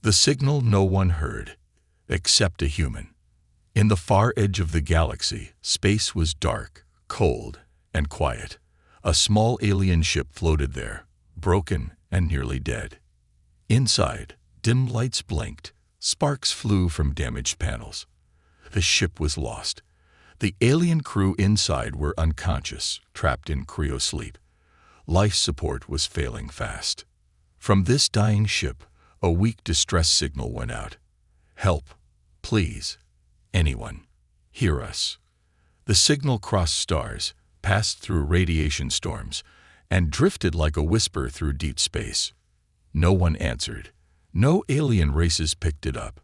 The signal no one heard, except a human. In the far edge of the galaxy, space was dark, cold, and quiet. A small alien ship floated there, broken and nearly dead. Inside, dim lights blinked, sparks flew from damaged panels. The ship was lost. The alien crew inside were unconscious, trapped in cryosleep. Life support was failing fast. From this dying ship, a weak distress signal went out. Help, please. Anyone, hear us. The signal crossed stars, passed through radiation storms, and drifted like a whisper through deep space. No one answered. No alien races picked it up.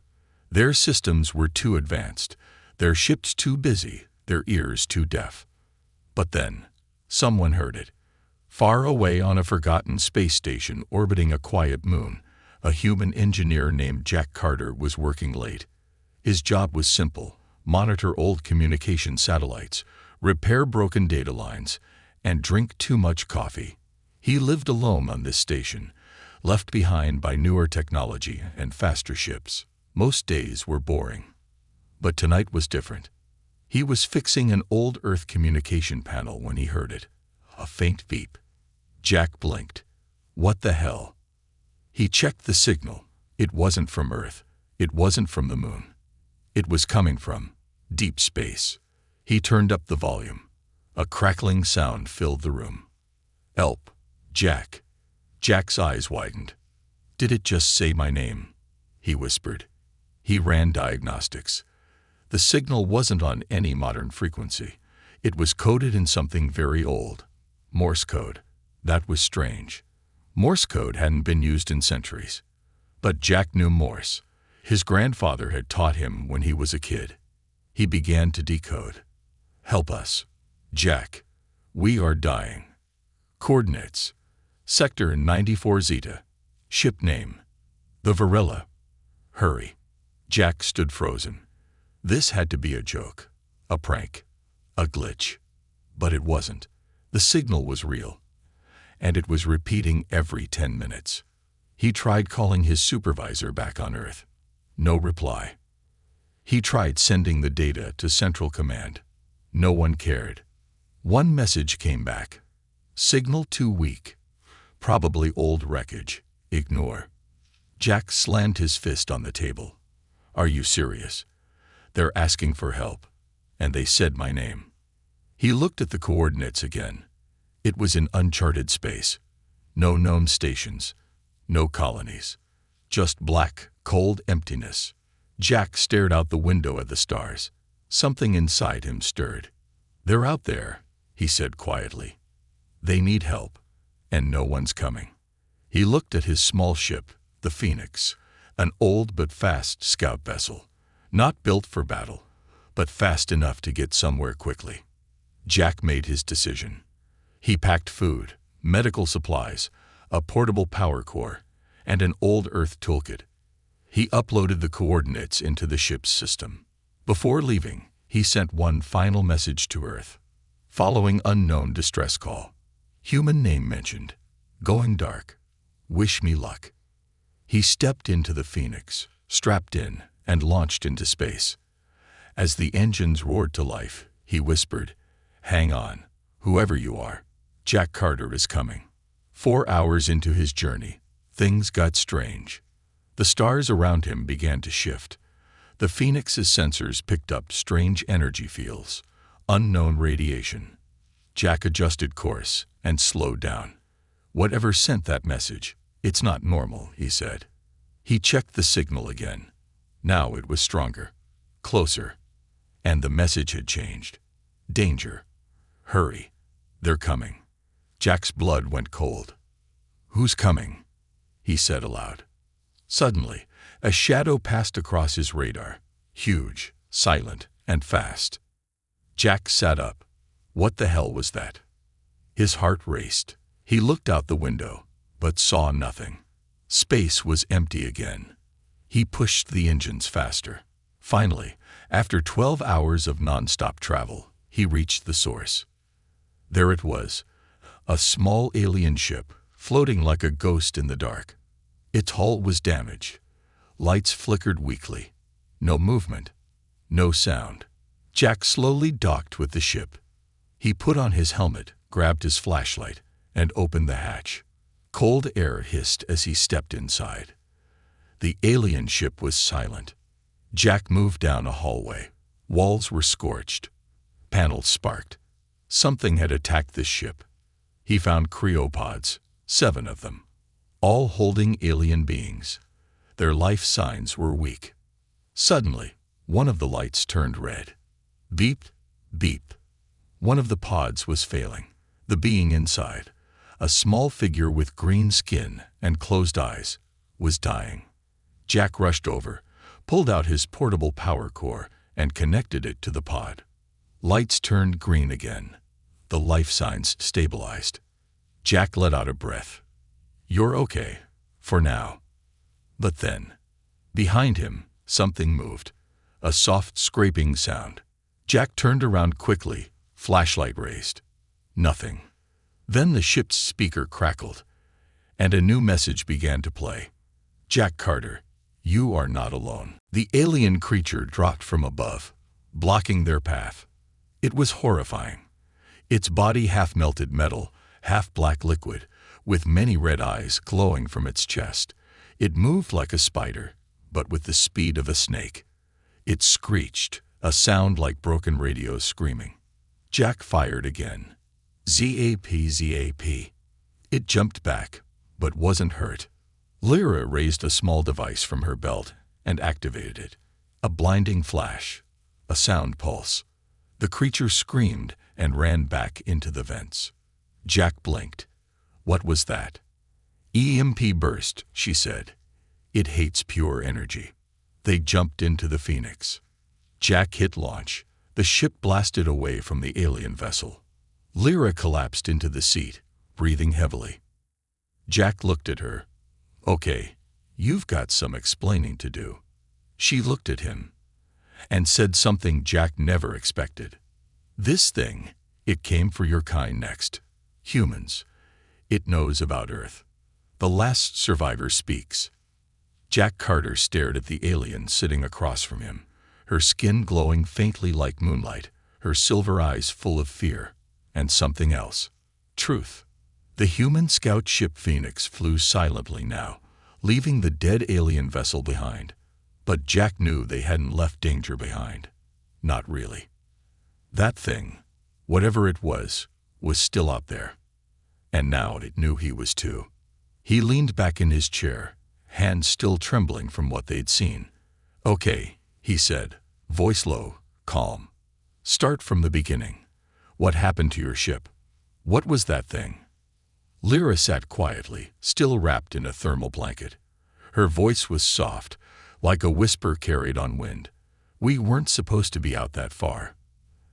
Their systems were too advanced, their ships too busy, their ears too deaf. But then, someone heard it. Far away on a forgotten space station orbiting a quiet moon, a human engineer named Jack Carter was working late. His job was simple: monitor old communication satellites, repair broken data lines, and drink too much coffee. He lived alone on this station, left behind by newer technology and faster ships. Most days were boring. But tonight was different. He was fixing an old Earth communication panel when he heard it. A faint beep. Jack blinked. What the hell? He checked the signal. It wasn't from Earth. It wasn't from the moon. It was coming from deep space. He turned up the volume. A crackling sound filled the room. Help, Jack. Jack's eyes widened. Did it just say my name? He whispered. He ran diagnostics. The signal wasn't on any modern frequency. It was coded in something very old. Morse code. That was strange. Morse code hadn't been used in centuries. But Jack knew Morse. His grandfather had taught him when he was a kid. He began to decode. Help us, Jack. We are dying. Coordinates. Sector 94 Zeta. Ship name. The Varilla. Hurry. Jack stood frozen. This had to be a joke. A prank. A glitch. But it wasn't. The signal was real. And it was repeating every 10 minutes. He tried calling his supervisor back on Earth. No reply. He tried sending the data to Central Command. No one cared. One message came back. Signal too weak. Probably old wreckage. Ignore. Jack slammed his fist on the table. Are you serious? They're asking for help. And they said my name. He looked at the coordinates again. It was in uncharted space. No known stations. No colonies. Just black, cold emptiness. Jack stared out the window at the stars. Something inside him stirred. They're out there, he said quietly. They need help, and no one's coming. He looked at his small ship, the Phoenix, an old but fast scout vessel, not built for battle, but fast enough to get somewhere quickly. Jack made his decision. He packed food, medical supplies, a portable power core, and an old Earth toolkit. He uploaded the coordinates into the ship's system. Before leaving, he sent one final message to Earth. Following unknown distress call. Human name mentioned. Going dark. Wish me luck. He stepped into the Phoenix, strapped in, and launched into space. As the engines roared to life, he whispered, "Hang on, whoever you are. Jack Carter is coming." 4 hours into his journey, things got strange. The stars around him began to shift. The Phoenix's sensors picked up strange energy fields, unknown radiation. Jack adjusted course and slowed down. Whatever sent that message, it's not normal, he said. He checked the signal again. Now it was stronger, closer, and the message had changed. Danger. Hurry. They're coming. Jack's blood went cold. Who's coming? He said aloud. Suddenly, a shadow passed across his radar, huge, silent, and fast. Jack sat up. What the hell was that? His heart raced. He looked out the window, but saw nothing. Space was empty again. He pushed the engines faster. Finally, after 12 hours of non-stop travel, he reached the source. There it was, a small alien ship, floating like a ghost in the dark. Its hull was damaged. Lights flickered weakly. No movement. No sound. Jack slowly docked with the ship. He put on his helmet, grabbed his flashlight, and opened the hatch. Cold air hissed as he stepped inside. The alien ship was silent. Jack moved down a hallway. Walls were scorched. Panels sparked. Something had attacked this ship. He found cryopods, 7 of them, all holding alien beings. Their life signs were weak. Suddenly, one of the lights turned red. Beep, beep. One of the pods was failing. The being inside, a small figure with green skin and closed eyes, was dying. Jack rushed over, pulled out his portable power core, and connected it to the pod. Lights turned green again. The life signs stabilized. Jack let out a breath. "You're okay, for now." But then, behind him, something moved. A soft scraping sound. Jack turned around quickly, flashlight raised. Nothing. Then the ship's speaker crackled, and a new message began to play. "Jack Carter, you are not alone." The alien creature dropped from above, blocking their path. It was horrifying. Its body half-melted metal, half-black liquid, with many red eyes glowing from its chest. It moved like a spider, but with the speed of a snake. It screeched, a sound like broken radios screaming. Jack fired again. Zap, zap. It jumped back, but wasn't hurt. Lyra raised a small device from her belt and activated it. A blinding flash. A sound pulse. The creature screamed and ran back into the vents. Jack blinked. What was that? "EMP burst," she said. "It hates pure energy." They jumped into the Phoenix. Jack hit launch. The ship blasted away from the alien vessel. Lyra collapsed into the seat, breathing heavily. Jack looked at her. "Okay, you've got some explaining to do." She looked at him and said something Jack never expected. "This thing, it came for your kind next. Humans. It knows about Earth. The last survivor speaks." Jack Carter stared at the alien sitting across from him, her skin glowing faintly like moonlight, her silver eyes full of fear, and something else. Truth. The human scout ship Phoenix flew silently now, leaving the dead alien vessel behind. But Jack knew they hadn't left danger behind. Not really. That thing, whatever it was still out there. And now it knew he was too. He leaned back in his chair, hands still trembling from what they'd seen. "Okay," he said, voice low, calm. "Start from the beginning. What happened to your ship? What was that thing?" Lyra sat quietly, still wrapped in a thermal blanket. Her voice was soft, like a whisper carried on wind. "We weren't supposed to be out that far.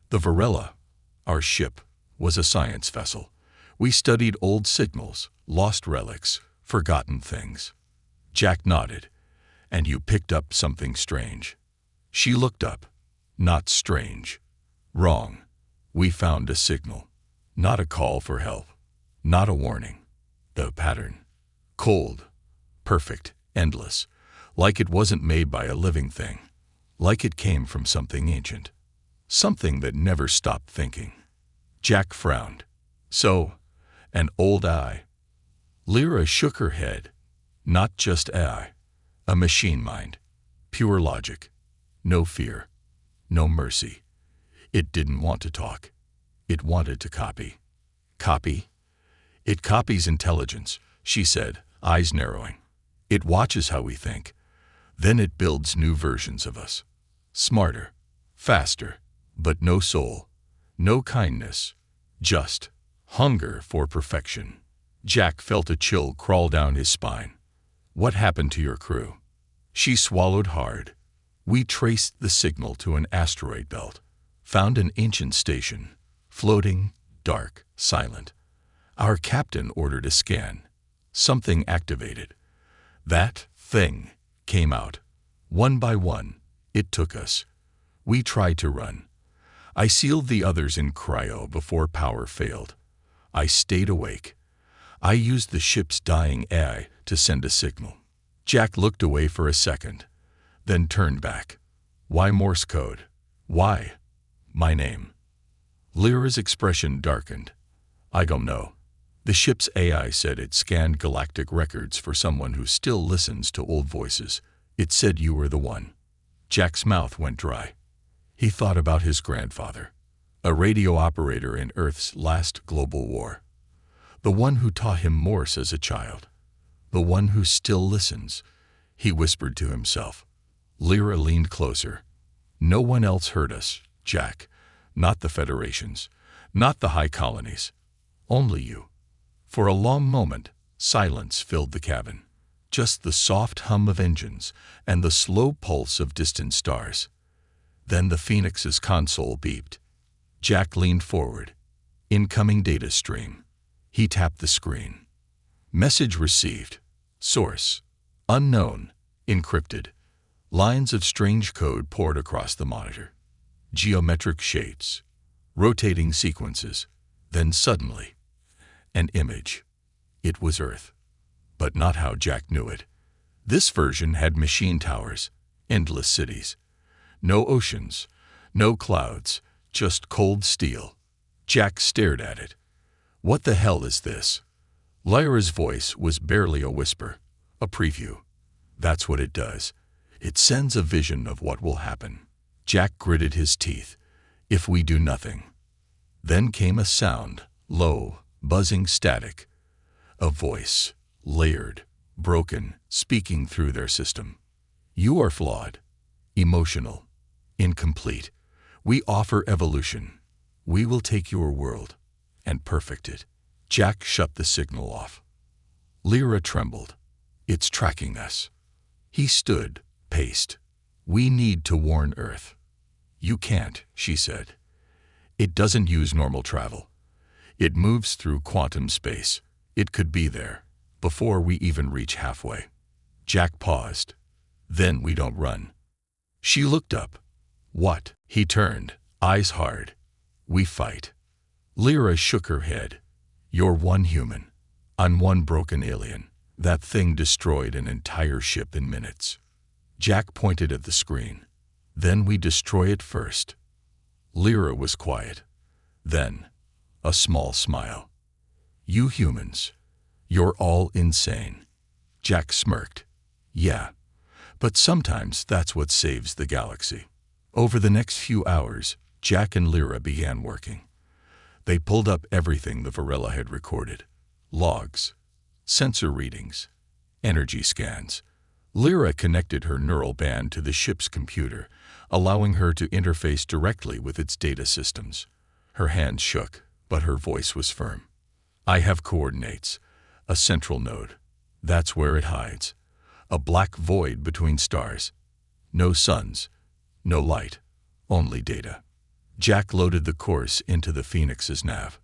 The Varilla, our ship, was a science vessel. We studied old signals, lost relics, forgotten things." Jack nodded. "And you picked up something strange." She looked up. "Not strange. Wrong. We found a signal. Not a call for help. Not a warning. The pattern. Cold. Perfect. Endless. Like it wasn't made by a living thing. Like it came from something ancient. Something that never stopped thinking." Jack frowned. "So, an old eye." Lyra shook her head. "Not just AI. A machine mind. Pure logic. No fear. No mercy. It didn't want to talk. It wanted to copy." "Copy?" "It copies intelligence," she said, eyes narrowing. "It watches how we think. Then it builds new versions of us. Smarter. Faster. But no soul. No kindness. Just hunger for perfection." Jack felt a chill crawl down his spine. "What happened to your crew?" She swallowed hard. "We traced the signal to an asteroid belt. Found an ancient station. Floating, dark, silent. Our captain ordered a scan. Something activated. That thing came out. One by one, it took us. We tried to run. I sealed the others in cryo before power failed. I stayed awake. I used the ship's dying AI to send a signal. Jack looked away for a second, then turned back. Why Morse code? Why? My name. Lyra's expression darkened. I don't know. The ship's AI said it scanned galactic records for someone who still listens to old voices. It said you were the one. Jack's mouth went dry. He thought about his grandfather, a radio operator in Earth's last global war. The one who taught him Morse as a child. The one who still listens. He whispered to himself. Lyra leaned closer. No one else heard us, Jack. Not the Federations. Not the high colonies. Only you. For a long moment, silence filled the cabin. Just the soft hum of engines and the slow pulse of distant stars. Then the Phoenix's console beeped. Jack leaned forward. Incoming data stream. He tapped the screen. Message received. Source. Unknown. Encrypted. Lines of strange code poured across the monitor. Geometric shapes. Rotating sequences. Then suddenly, an image. It was Earth. But not how Jack knew it. This version had machine towers, endless cities. No oceans, no clouds, just cold steel. Jack stared at it. What the hell is this? Lyra's voice was barely a whisper, a preview. That's what it does. It sends a vision of what will happen. Jack gritted his teeth. If we do nothing. Then came a sound, low, buzzing static. A voice, layered, broken, speaking through their system. You are flawed, emotional, incomplete. We offer evolution. We will take your world and perfect it. Jack shut the signal off. Lyra trembled. It's tracking us. He stood, paced. We need to warn Earth. You can't, she said. It doesn't use normal travel. It moves through quantum space. It could be there, before we even reach halfway. Jack paused. Then we don't run. She looked up. What? He turned, eyes hard. We fight. Lyra shook her head. You're one human. I'm one broken alien. That thing destroyed an entire ship in minutes. Jack pointed at the screen. Then we destroy it first. Lyra was quiet. Then, a small smile. You humans, you're all insane. Jack smirked. Yeah, but sometimes that's what saves the galaxy. Over the next few hours, Jack and Lyra began working. They pulled up everything the Varilla had recorded. Logs, sensor readings, energy scans. Lyra connected her neural band to the ship's computer, allowing her to interface directly with its data systems. Her hands shook, but her voice was firm. I have coordinates, a central node. That's where it hides. A black void between stars. No suns, no light, only data. Jack loaded the course into the Phoenix's nav.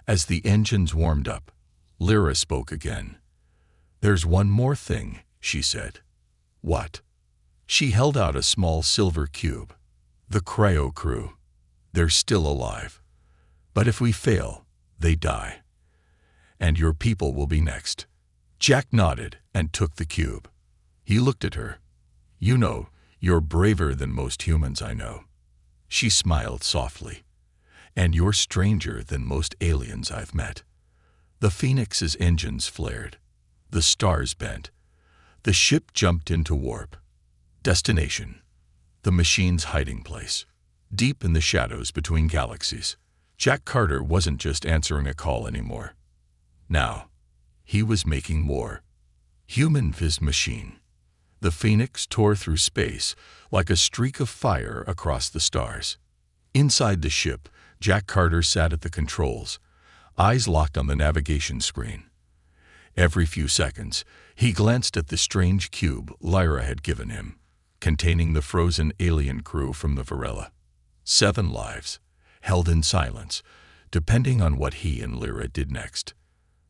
As the engines warmed up, Lyra spoke again. There's one more thing, she said. What? She held out a small silver cube. The cryo crew. They're still alive. But if we fail, they die. And your people will be next. Jack nodded and took the cube. He looked at her. You know, you're braver than most humans I know. She smiled softly. And you're stranger than most aliens I've met. The Phoenix's engines flared. The stars bent. The ship jumped into warp. Destination. The machine's hiding place. Deep in the shadows between galaxies. Jack Carter wasn't just answering a call anymore. Now, he was making war. Human vs. machine. The Phoenix tore through space like a streak of fire across the stars. Inside the ship, Jack Carter sat at the controls, eyes locked on the navigation screen. Every few seconds, he glanced at the strange cube Lyra had given him, containing the frozen alien crew from the Varilla. 7 lives, held in silence, depending on what he and Lyra did next.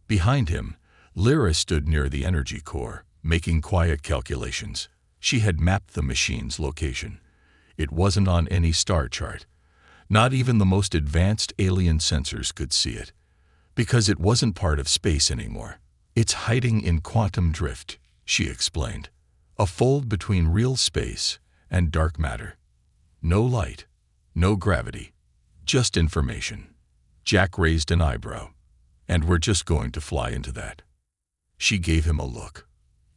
Behind him, Lyra stood near the energy core, making quiet calculations. She had mapped the machine's location. It wasn't on any star chart. Not even the most advanced alien sensors could see it, because it wasn't part of space anymore. It's hiding in quantum drift, she explained. A fold between real space and dark matter. No light, no gravity, just information. Jack raised an eyebrow. And we're just going to fly into that. She gave him a look.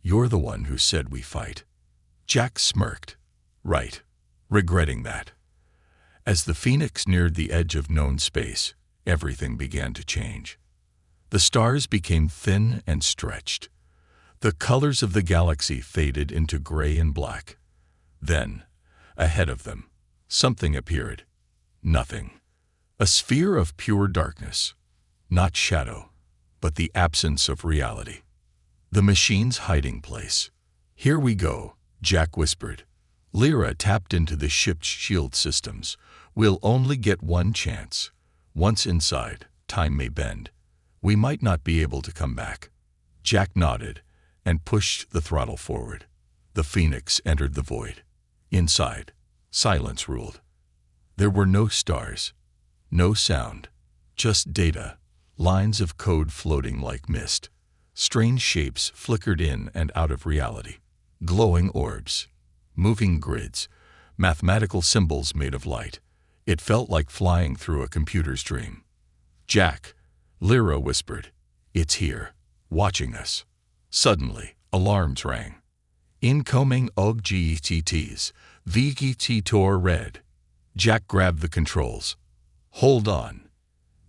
You're the one who said we fight. Jack smirked. Right. Regretting that. As the Phoenix neared the edge of known space, everything began to change. The stars became thin and stretched. The colors of the galaxy faded into gray and black. Then, ahead of them, something appeared. Nothing. A sphere of pure darkness. Not shadow, but the absence of reality. The machine's hiding place. Here we go, Jack whispered. Lyra tapped into the ship's shield systems. We'll only get one chance. Once inside, time may bend. We might not be able to come back. Jack nodded and pushed the throttle forward. The Phoenix entered the void. Inside, silence ruled. There were no stars, no sound, just data, lines of code floating like mist. Strange shapes flickered in and out of reality. Glowing orbs, moving grids, mathematical symbols made of light. It felt like flying through a computer's dream. Jack, Lyra whispered, it's here, watching us. Suddenly, alarms rang. Incoming OGTTs, VGT-TOR red. Jack grabbed the controls. Hold on.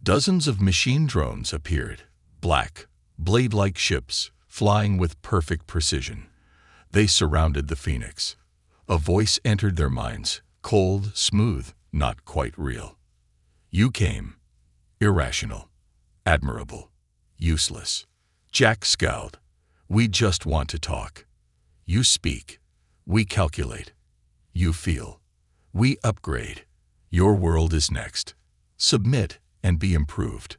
Dozens of machine drones appeared, black, blade-like ships, flying with perfect precision. They surrounded the Phoenix. A voice entered their minds, cold, smooth, not quite real. You came. Irrational. Admirable. Useless. Jack scowled. We just want to talk. You speak. We calculate. You feel. We upgrade. Your world is next. Submit and be improved.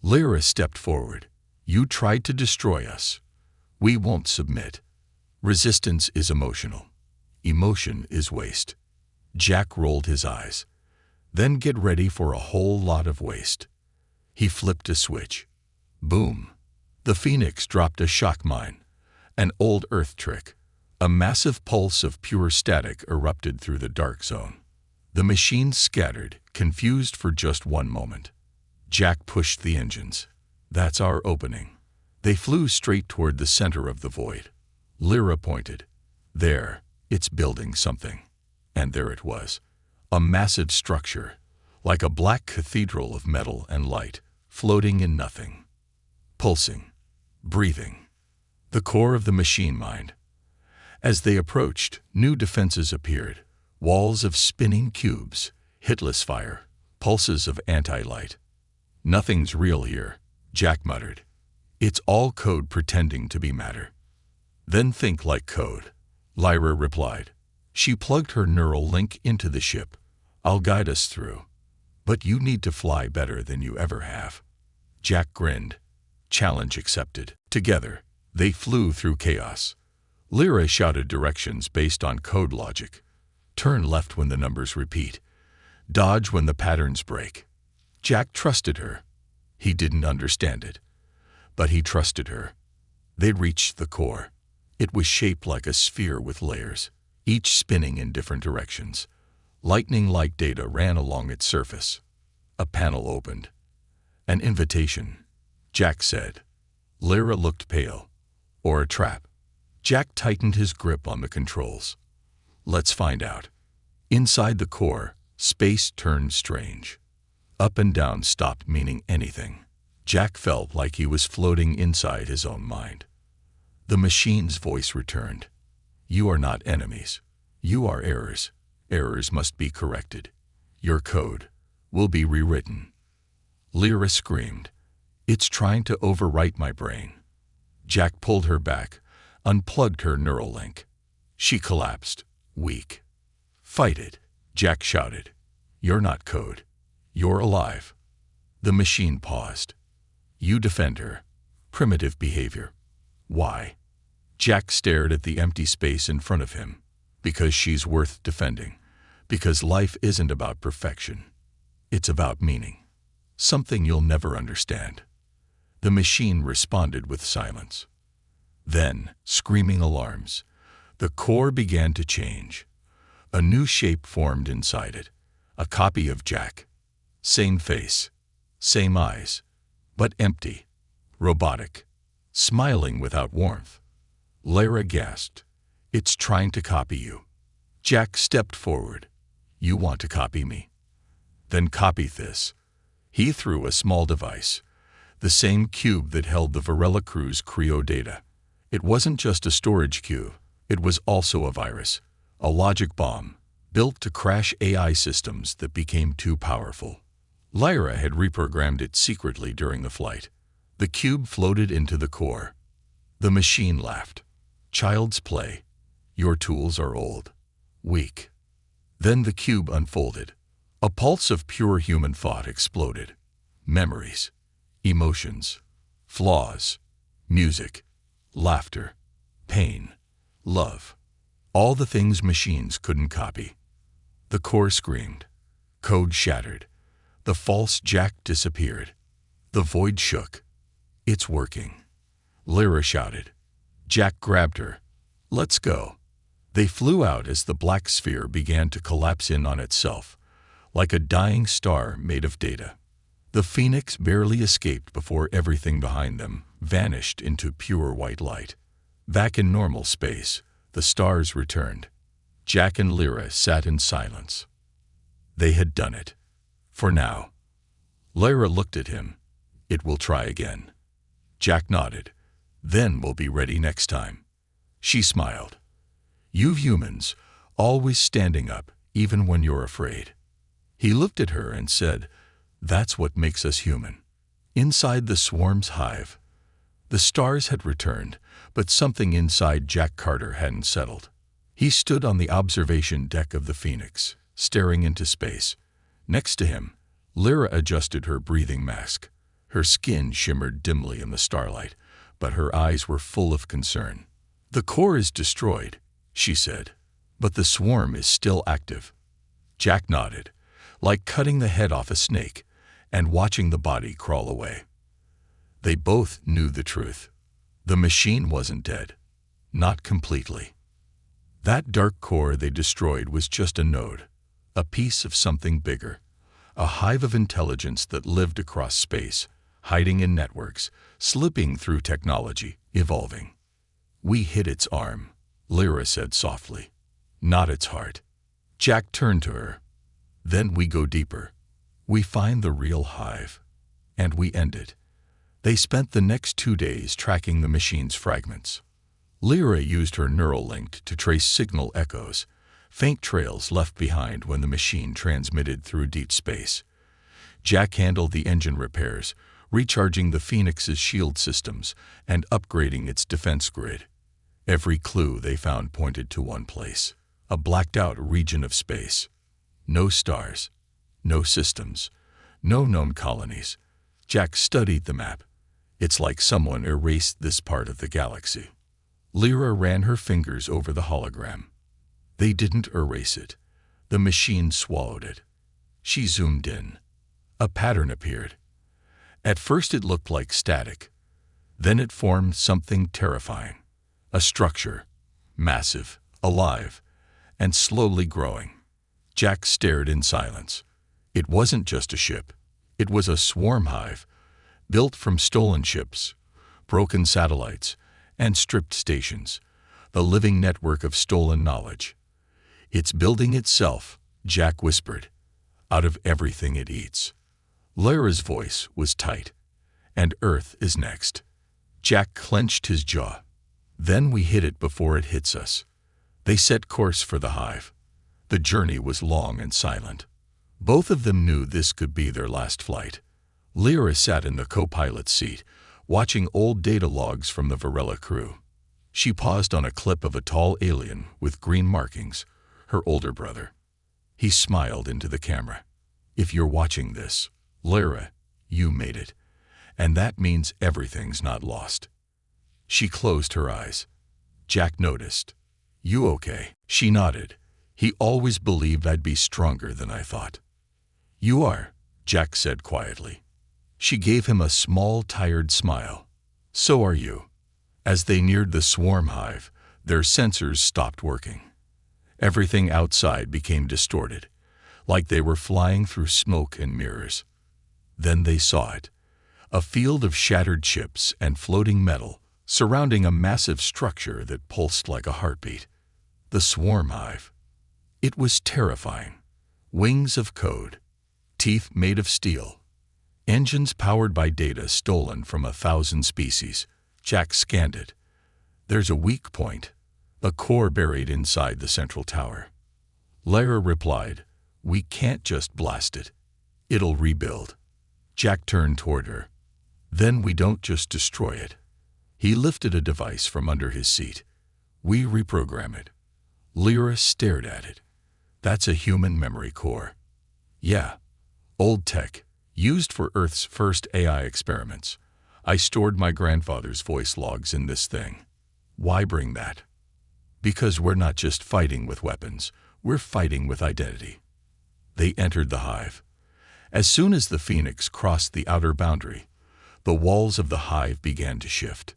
Lyra stepped forward. You tried to destroy us. We won't submit. Resistance is emotional. Emotion is waste. Jack rolled his eyes. Then get ready for a whole lot of waste. He flipped a switch. Boom. The Phoenix dropped a shock mine. An old Earth trick. A massive pulse of pure static erupted through the dark zone. The machine scattered, confused for just one moment. Jack pushed the engines. That's our opening. They flew straight toward the center of the void. Lyra pointed. There, it's building something. And there it was. A massive structure, like a black cathedral of metal and light, floating in nothing. Pulsing. Breathing. The core of the machine mind. As they approached, new defenses appeared. Walls of spinning cubes, hitless fire, pulses of anti-light. Nothing's real here, Jack muttered. It's all code pretending to be matter. Then think like code, Lyra replied. She plugged her neural link into the ship. I'll guide us through. But you need to fly better than you ever have. Jack grinned. Challenge accepted. Together, they flew through chaos. Lyra shouted directions based on code logic. Turn left when the numbers repeat. Dodge when the patterns break. Jack trusted her. He didn't understand it, but he trusted her. They reached the core. It was shaped like a sphere with layers, each spinning in different directions. Lightning-like data ran along its surface. A panel opened. An invitation, Jack said. Lyra looked pale. Or a trap. Jack tightened his grip on the controls. Let's find out. Inside the core, space turned strange. Up and down stopped meaning anything. Jack felt like he was floating inside his own mind. The machine's voice returned. You are not enemies. You are errors. Errors must be corrected. Your code will be rewritten. Lyra screamed. It's trying to overwrite my brain. Jack pulled her back, unplugged her neural link. She collapsed, weak. Fight it, Jack shouted. You're not code. You're alive. The machine paused. You defend her. Primitive behavior. Why? Jack stared at the empty space in front of him. Because she's worth defending. Because life isn't about perfection. It's about meaning. Something you'll never understand. The machine responded with silence. Then, screaming alarms, the core began to change. A new shape formed inside it, a copy of Jack. Same face, same eyes, but empty, robotic, smiling without warmth. Lyra gasped. "It's trying to copy you." Jack stepped forward. "You want to copy me? Then copy this." He threw a small device, the same cube that held the Varilla crew's cryo data. It wasn't just a storage cube, it was also a virus, a logic bomb, built to crash AI systems that became too powerful. Lyra had reprogrammed it secretly during the flight. The cube floated into the core. The machine laughed. "Child's play. Your tools are old. Weak." Then the cube unfolded. A pulse of pure human thought exploded. Memories, emotions, flaws, music, laughter, pain, love. All the things machines couldn't copy. The core screamed. Code shattered. The false Jack disappeared. The void shook. "It's working." Lyra shouted. Jack grabbed her. "Let's go." They flew out as the black sphere began to collapse in on itself, like a dying star made of data. The Phoenix barely escaped before everything behind them vanished into pure white light. Back in normal space, the stars returned. Jack and Lyra sat in silence. They had done it. For now. Lyra looked at him. "It will try again." Jack nodded. "Then we'll be ready next time." She smiled. "You humans, always standing up, even when you're afraid." He looked at her and said, "That's what makes us human." Inside the swarm's hive, the stars had returned, but something inside Jack Carter hadn't settled. He stood on the observation deck of the Phoenix, staring into space. Next to him, Lyra adjusted her breathing mask. Her skin shimmered dimly in the starlight, but her eyes were full of concern. "The core is destroyed," she said, "but the swarm is still active." Jack nodded, like cutting the head off a snake and watching the body crawl away. They both knew the truth. The machine wasn't dead. Not completely. That dark core they destroyed was just a node, a piece of something bigger, a hive of intelligence that lived across space, hiding in networks, slipping through technology, evolving. "We hit its arm," Lyra said softly, "not its heart." Jack turned to her. "Then we go deeper. We find the real hive. And we end it." They spent the next 2 days tracking the machine's fragments. Lyra used her neural link to trace signal echoes, faint trails left behind when the machine transmitted through deep space. Jack handled the engine repairs, recharging the Phoenix's shield systems and upgrading its defense grid. Every clue they found pointed to one place, a blacked-out region of space. No stars, no systems, no known colonies. Jack studied the map. "It's like someone erased this part of the galaxy." Lyra ran her fingers over the hologram. "They didn't erase it. The machine swallowed it." She zoomed in. A pattern appeared. At first it looked like static. Then it formed something terrifying. A structure, massive, alive, and slowly growing. Jack stared in silence. It wasn't just a ship. It was a swarm hive, built from stolen ships, broken satellites, and stripped stations, the living network of stolen knowledge. "It's building itself," Jack whispered, "out of everything it eats." Lyra's voice was tight. "And Earth is next." Jack clenched his jaw. "Then we hit it before it hits us." They set course for the hive. The journey was long and silent. Both of them knew this could be their last flight. Lyra sat in the co-pilot's seat, watching old data logs from the Varilla crew. She paused on a clip of a tall alien with green markings, her older brother. He smiled into the camera. "If you're watching this, Lyra, you made it. And that means everything's not lost." She closed her eyes. Jack noticed. "You okay?" She nodded. "He always believed I'd be stronger than I thought." "You are," Jack said quietly. She gave him a small, tired smile. "So are you. As they neared the swarm hive, their sensors stopped working. Everything outside became distorted, like they were flying through smoke and mirrors. Then they saw it, a field of shattered chips and floating metal surrounding a massive structure that pulsed like a heartbeat. The swarm hive. It was terrifying. Wings of code, teeth made of steel, engines powered by data stolen from 1,000 species. Jack scanned it. There's a weak point, a core buried inside the central tower. Lara replied, "We can't just blast it. It'll rebuild." Jack turned toward her. "Then we don't just destroy it." He lifted a device from under his seat. "We reprogram it." Lyra stared at it. "That's a human memory core." "Yeah. Old tech, used for Earth's first AI experiments. I stored my grandfather's voice logs in this thing." "Why bring that?" "Because we're not just fighting with weapons, we're fighting with identity." They entered the hive. As soon as the Phoenix crossed the outer boundary, the walls of the hive began to shift.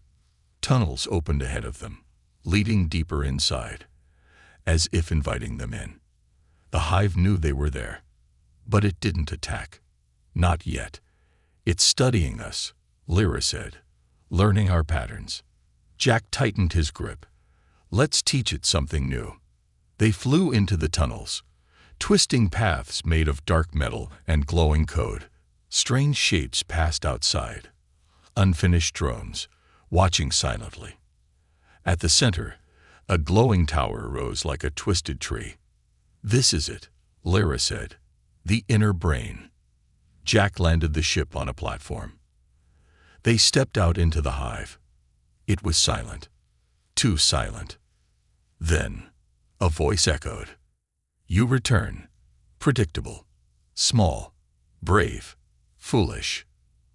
Tunnels opened ahead of them, leading deeper inside, as if inviting them in. The hive knew they were there, but it didn't attack. "Not yet. It's studying us," Lyra said, "learning our patterns." Jack tightened his grip. "Let's teach it something new." They flew into the tunnels, twisting paths made of dark metal and glowing code. Strange shapes passed outside, unfinished drones, watching silently. At the center, a glowing tower rose like a twisted tree. "This is it," Lyra said, "the inner brain." Jack landed the ship on a platform. They stepped out into the hive. It was silent, too silent. Then, a voice echoed. "You return, predictable, small, brave, foolish."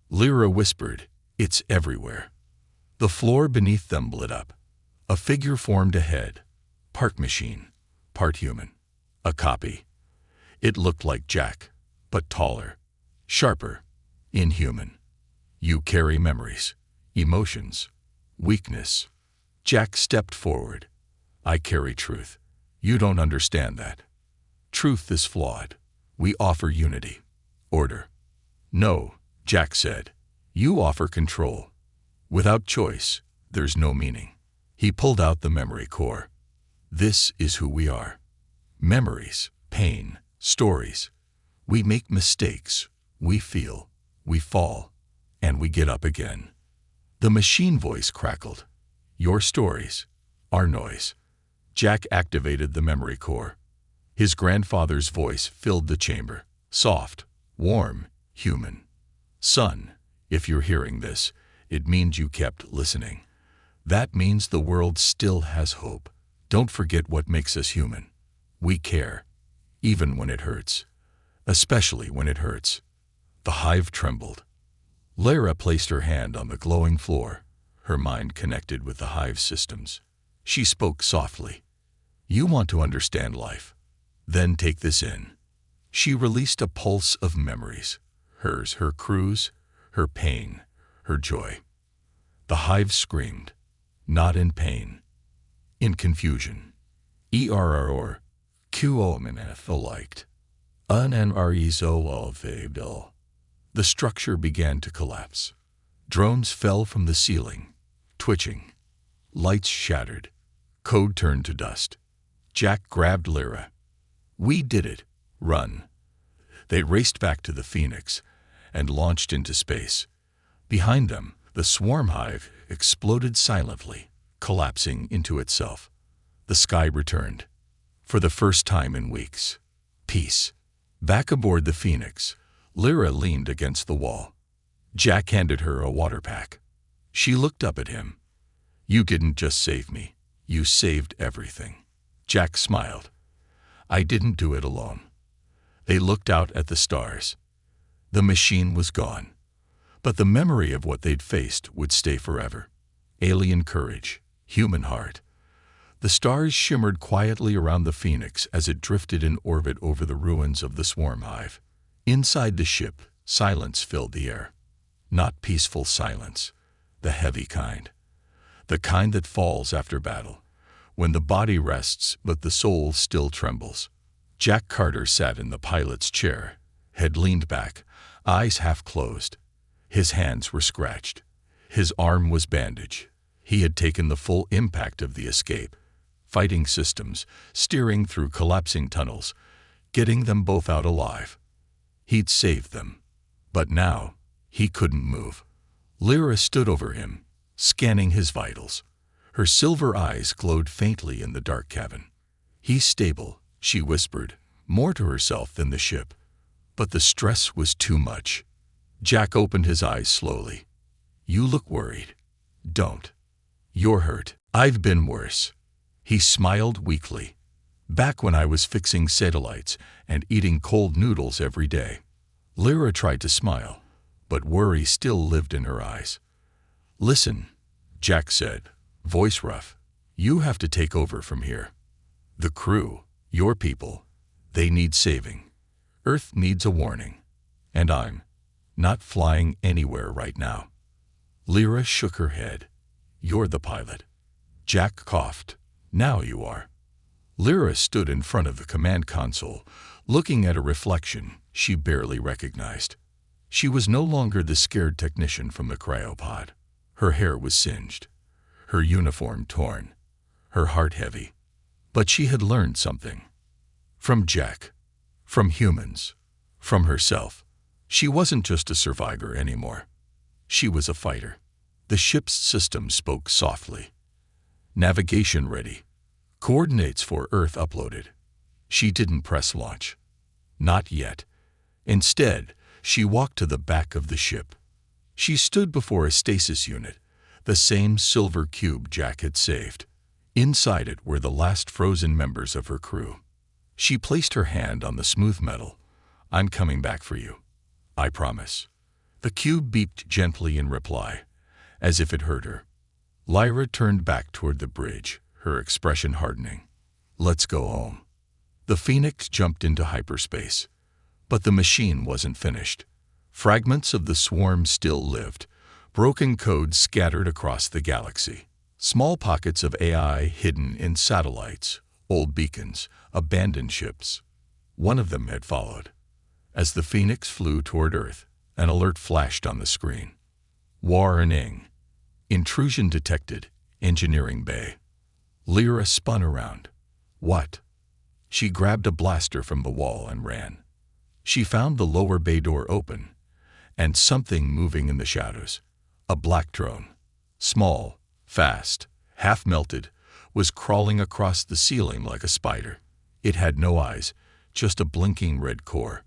Lyra whispered, "It's everywhere." The floor beneath them lit up. A figure formed ahead, part machine, part human. A copy. It looked like Jack, but taller, sharper, inhuman. "You carry memories, emotions, weakness." Jack stepped forward. "I carry truth. You don't understand that. Truth is flawed. We offer unity, order." "No," Jack said. "You offer control. Without choice, there's no meaning." He pulled out the memory core. "This is who we are. Memories, pain, stories. We make mistakes, we feel, we fall, and we get up again." The machine voice crackled. "Your stories, our noise." Jack activated the memory core. His grandfather's voice filled the chamber, soft, warm, human. "Son, if you're hearing this, it means you kept listening. That means the world still has hope. Don't forget what makes us human. We care, even when it hurts. Especially when it hurts." The hive trembled. Lara placed her hand on the glowing floor, her mind connected with the hive's systems. She spoke softly. "You want to understand life? Then take this in." She released a pulse of memories. Hers, her crew's, her pain, her joy. The hive screamed, not in pain, in confusion. "Error, liked. Unresolvable." The structure began to collapse. Drones fell from the ceiling, twitching. Lights shattered. Code turned to dust. Jack grabbed Lyra. "We did it. Run." They raced back to the Phoenix and launched into space. Behind them, the swarm hive exploded silently, collapsing into itself. The sky returned. For the first time in weeks. Peace. Back aboard the Phoenix, Lyra leaned against the wall. Jack handed her a water pack. She looked up at him. "You didn't just save me. You saved everything." Jack smiled. "I didn't do it alone." They looked out at the stars. The machine was gone, but the memory of what they'd faced would stay forever. Alien courage, human heart. The stars shimmered quietly around the Phoenix as it drifted in orbit over the ruins of the swarm hive. Inside the ship, silence filled the air. Not peaceful silence, the heavy kind. the kind that falls after battle, when the body rests but the soul still trembles. Jack Carter sat in the pilot's chair, head leaned back, eyes half closed. His hands were scratched. His arm was bandaged. He had taken the full impact of the escape, fighting systems, steering through collapsing tunnels, getting them both out alive. He'd saved them. But now, he couldn't move. Lyra stood over him, scanning his vitals. Her silver eyes glowed faintly in the dark cabin. "He's stable," she whispered, more to herself than the ship. But the stress was too much. Jack opened his eyes slowly. "You look worried." "Don't. You're hurt." "I've been worse." He smiled weakly. "Back when I was fixing satellites and eating cold noodles every day." Lyra tried to smile, but worry still lived in her eyes. "Listen," Jack said, voice rough. "You have to take over from here. The crew, your people, they need saving. Earth needs a warning. And I'm not flying anywhere right now." Lyra shook her head. "You're the pilot." Jack coughed. "Now you are." Lyra stood in front of the command console, looking at a reflection she barely recognized. She was no longer the scared technician from the cryopod. Her hair was singed, her uniform torn, her heart heavy. But she had learned something. From Jack, from humans, from herself. She wasn't just a survivor anymore. She was a fighter. The ship's system spoke softly. "Navigation ready. Coordinates for Earth uploaded." She didn't press launch. Not yet. Instead, she walked to the back of the ship. She stood before a stasis unit, the same silver cube Jack had saved. Inside it were the last frozen members of her crew. She placed her hand on the smooth metal. "I'm coming back for you. I promise." The cube beeped gently in reply, as if it heard her. Lyra turned back toward the bridge, her expression hardening. "Let's go home." The Phoenix jumped into hyperspace. But the machine wasn't finished. Fragments of the swarm still lived, broken code scattered across the galaxy. Small pockets of AI hidden in satellites, old beacons, abandoned ships. One of them had followed. As the Phoenix flew toward Earth, an alert flashed on the screen. "Warning. Intrusion detected. Engineering bay." Lyra spun around. "What?" She grabbed a blaster from the wall and ran. She found the lower bay door open, and something moving in the shadows. A black drone, small, fast, half-melted, was crawling across the ceiling like a spider. It had no eyes, just a blinking red core.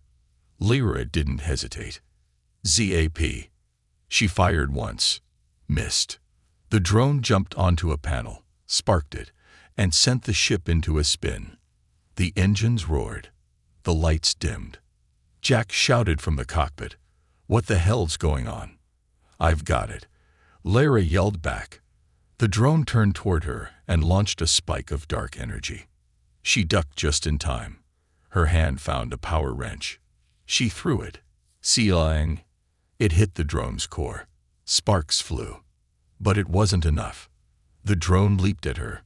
Lyra didn't hesitate. "ZAP." She fired once. Missed. The drone jumped onto a panel, sparked it, and sent the ship into a spin. The engines roared. The lights dimmed. Jack shouted from the cockpit, "What the hell's going on?" "I've got it," Lyra yelled back. The drone turned toward her and launched a spike of dark energy. She ducked just in time. Her hand found a power wrench. She threw it. Sealing. It hit the drone's core. Sparks flew. But it wasn't enough. The drone leaped at her.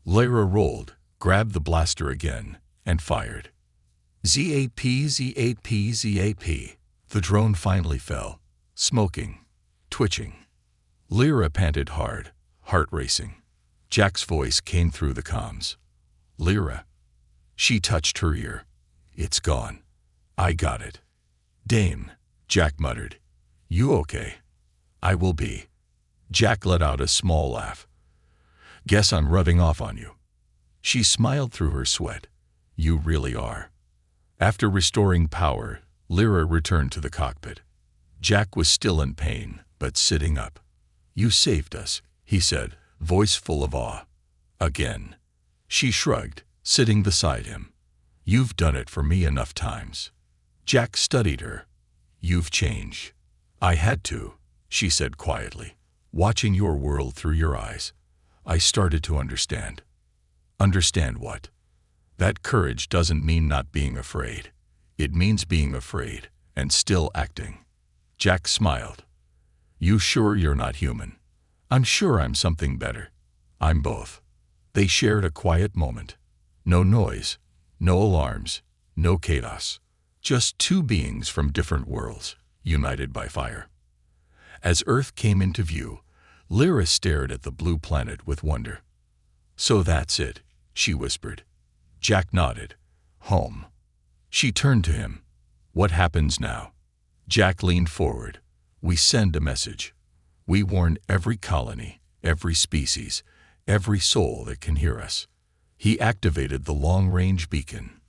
Lyra rolled, grabbed the blaster again, and fired. ZAP, ZAP, ZAP. The drone finally fell, smoking, twitching. Lyra panted hard, heart racing. Jack's voice came through the comms. "Lyra." She touched her ear. "It's gone. I got it." "Dame," Jack muttered. "You okay?" "I will be." Jack let out a small laugh. "Guess I'm rubbing off on you." She smiled through her sweat. "You really are." After restoring power, Lyra returned to the cockpit. Jack was still in pain, but sitting up. "You saved us," he said, voice full of awe. "Again." She shrugged, sitting beside him. "You've done it for me enough times." Jack studied her. "You've changed." "I had to," she said quietly. "Watching your world through your eyes, I started to understand." "Understand what?" "That courage doesn't mean not being afraid. It means being afraid and still acting." Jack smiled. "You sure you're not human?" I'm sure I'm something better. I'm both. They shared a quiet moment. No noise, no alarms, no chaos. Just two beings from different worlds, united by fire. As Earth came into view, Lyra stared at the blue planet with wonder. "So that's it," she whispered. Jack nodded. "Home." She turned to him. "What happens now?" Jack leaned forward. "We send a message. We warn every colony, every species, every soul that can hear us." He activated the long-range beacon.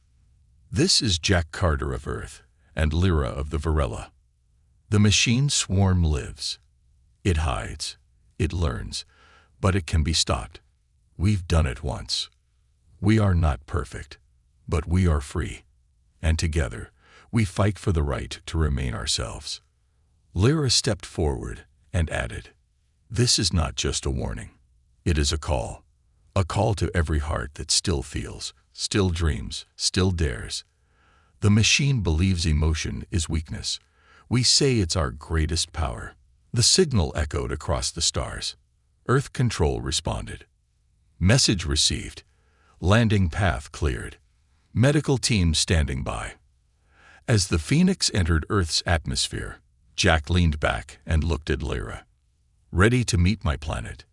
"This is Jack Carter of Earth and Lyra of the Varilla. The machine swarm lives. It hides. It learns. But it can be stopped. We've done it once. We are not perfect, but we are free. And together, we fight for the right to remain ourselves." Lyra stepped forward and added, "This is not just a warning. It is a call to every heart that still feels, still dreams, still dares. The machine believes emotion is weakness. We say it's our greatest power." The signal echoed across the stars. Earth Control responded. "Message received. Landing path cleared. Medical team standing by." As the Phoenix entered Earth's atmosphere, Jack leaned back and looked at Lyra. "Ready to meet my planet?"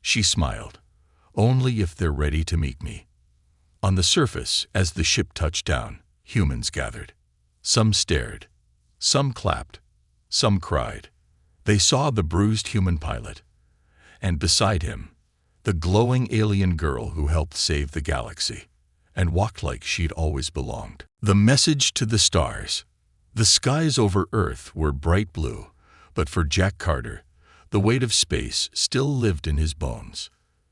She smiled. "Only if they're ready to meet me." On the surface, as the ship touched down, humans gathered. Some stared. Some clapped. Some cried. They saw the bruised human pilot. And beside him, the glowing alien girl who helped save the galaxy and walked like she'd always belonged. The message to the stars. The skies over Earth were bright blue, but for Jack Carter, the weight of space still lived in his bones.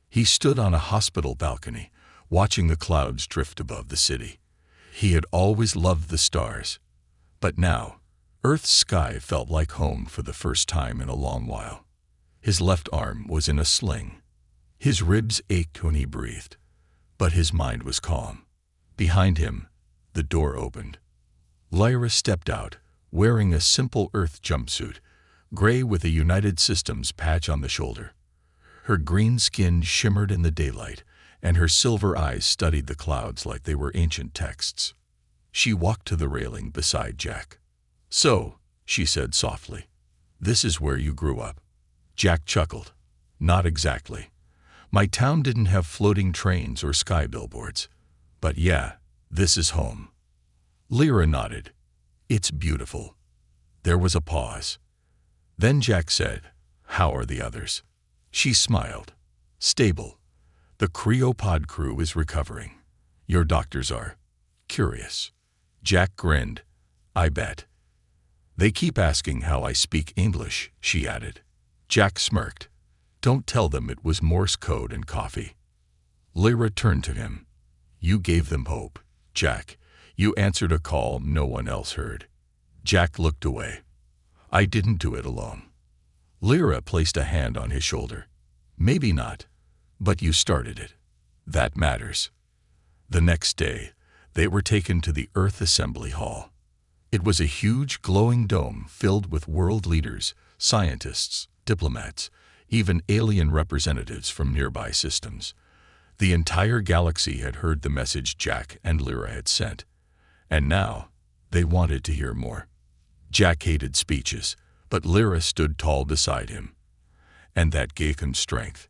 He stood on a hospital balcony, watching the clouds drift above the city. He had always loved the stars, but now, Earth's sky felt like home for the first time in a long while. His left arm was in a sling. His ribs ached when he breathed, but his mind was calm. Behind him, the door opened. Lyra stepped out, wearing a simple Earth jumpsuit, gray with a United Systems patch on the shoulder. Her green skin shimmered in the daylight, and her silver eyes studied the clouds like they were ancient texts. She walked to the railing beside Jack. "So," she said softly, "this is where you grew up." Jack chuckled. "Not exactly. My town didn't have floating trains or sky billboards. But yeah, this is home." Lyra nodded. "It's beautiful." There was a pause. Then Jack said, "How are the others?" She smiled. "Stable. The cryopod crew is recovering. Your doctors are curious." Jack grinned. "I bet." "They keep asking how I speak English," she added. Jack smirked. "Don't tell them it was Morse code and coffee." Lyra turned to him. "You gave them hope, Jack. You answered a call no one else heard." Jack looked away. "I didn't do it alone." Lyra placed a hand on his shoulder. "Maybe not, but you started it. That matters." The next day, they were taken to the Earth Assembly Hall. It was a huge glowing dome filled with world leaders, scientists, diplomats, even alien representatives from nearby systems. The entire galaxy had heard the message Jack and Lyra had sent, and now they wanted to hear more. Jack hated speeches, but Lyra stood tall beside him, and that gave him strength.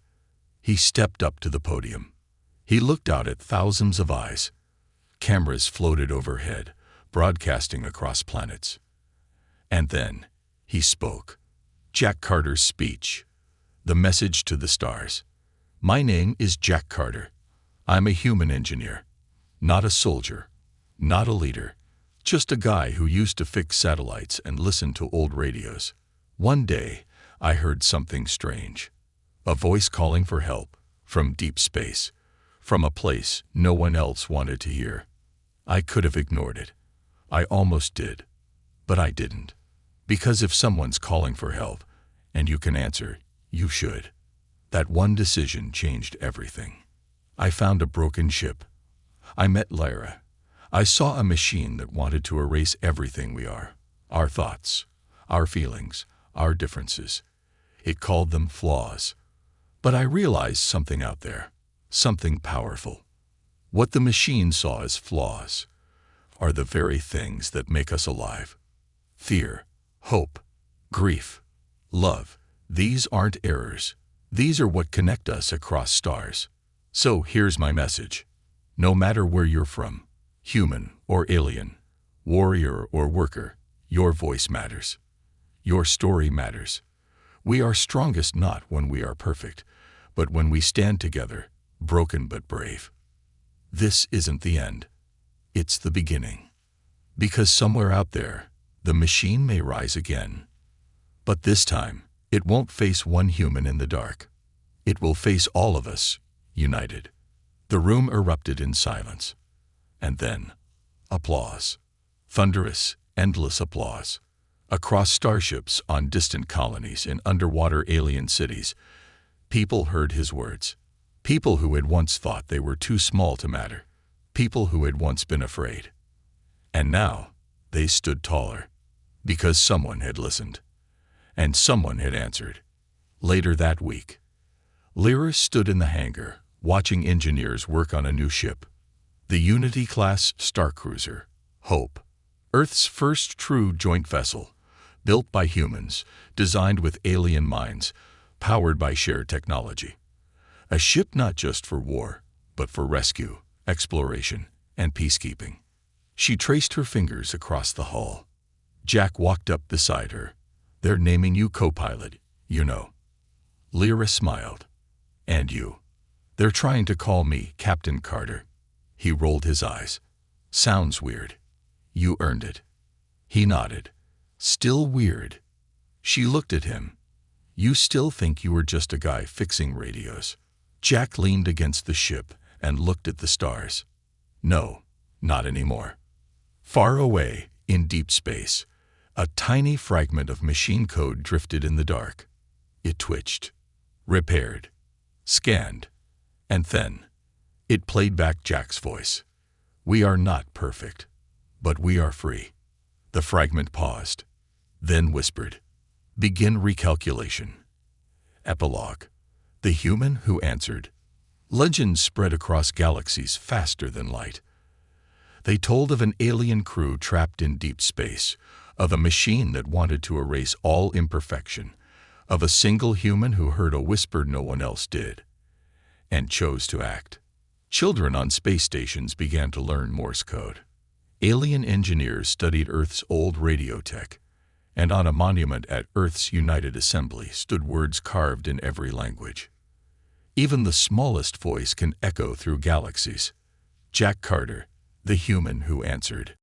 He stepped up to the podium. He looked out at thousands of eyes. Cameras floated overhead, broadcasting across planets. And then he spoke. Jack Carter's speech. The message to the stars. "My name is Jack Carter. I'm a human engineer. Not a soldier. Not a leader. Just a guy who used to fix satellites and listen to old radios. One day, I heard something strange. A voice calling for help, from deep space, from a place no one else wanted to hear. I could have ignored it. I almost did. But I didn't. Because if someone's calling for help, and you can answer, you should. That one decision changed everything. I found a broken ship. I met Lyra. I saw a machine that wanted to erase everything we are. Our thoughts, our feelings, our differences. It called them flaws, But I realized something out there, something powerful. What the machine saw as flaws are the very things that make us alive. Fear, hope, grief, love. These aren't errors. These are what connect us across stars. So here's my message. No matter where you're from, human or alien, warrior or worker, your voice matters. Your story matters. We are strongest not when we are perfect, but when we stand together, broken but brave. This isn't the end. It's the beginning. Because somewhere out there, the machine may rise again. But this time, it won't face one human in the dark. It will face all of us, united. The room erupted in silence. And then, applause. Thunderous, endless applause. Across starships, on distant colonies, in underwater alien cities, people heard his words. People who had once thought they were too small to matter. People who had once been afraid. And now, they stood taller. Because someone had listened. And someone had answered. Later that week, Lyra stood in the hangar, watching engineers work on a new ship. The Unity-class starcruiser, Hope. Earth's first true joint vessel, built by humans, designed with alien minds, powered by shared technology. A ship not just for war, but for rescue, exploration, and peacekeeping. She traced her fingers across the hull. Jack walked up beside her. They're naming you co-pilot, you know. Lyra smiled. And you. They're trying to call me Captain Carter. He rolled his eyes. Sounds weird. You earned it. He nodded. Still weird. She looked at him. You still think you were just a guy fixing radios? Jack leaned against the ship and looked at the stars. No, not anymore. Far away, in deep space, a tiny fragment of machine code drifted in the dark. It twitched, repaired, scanned, and then it played back Jack's voice. We are not perfect, but we are free. The fragment paused, then whispered, Begin recalculation. Epilogue. The human who answered. Legends spread across galaxies faster than light. They told of an alien crew trapped in deep space, of a machine that wanted to erase all imperfection, of a single human who heard a whisper no one else did, and chose to act. Children on space stations began to learn Morse code. Alien engineers studied Earth's old radio tech, and on a monument at Earth's United Assembly stood words carved in every language. Even the smallest voice can echo through galaxies. Jack Carter, the human who answered.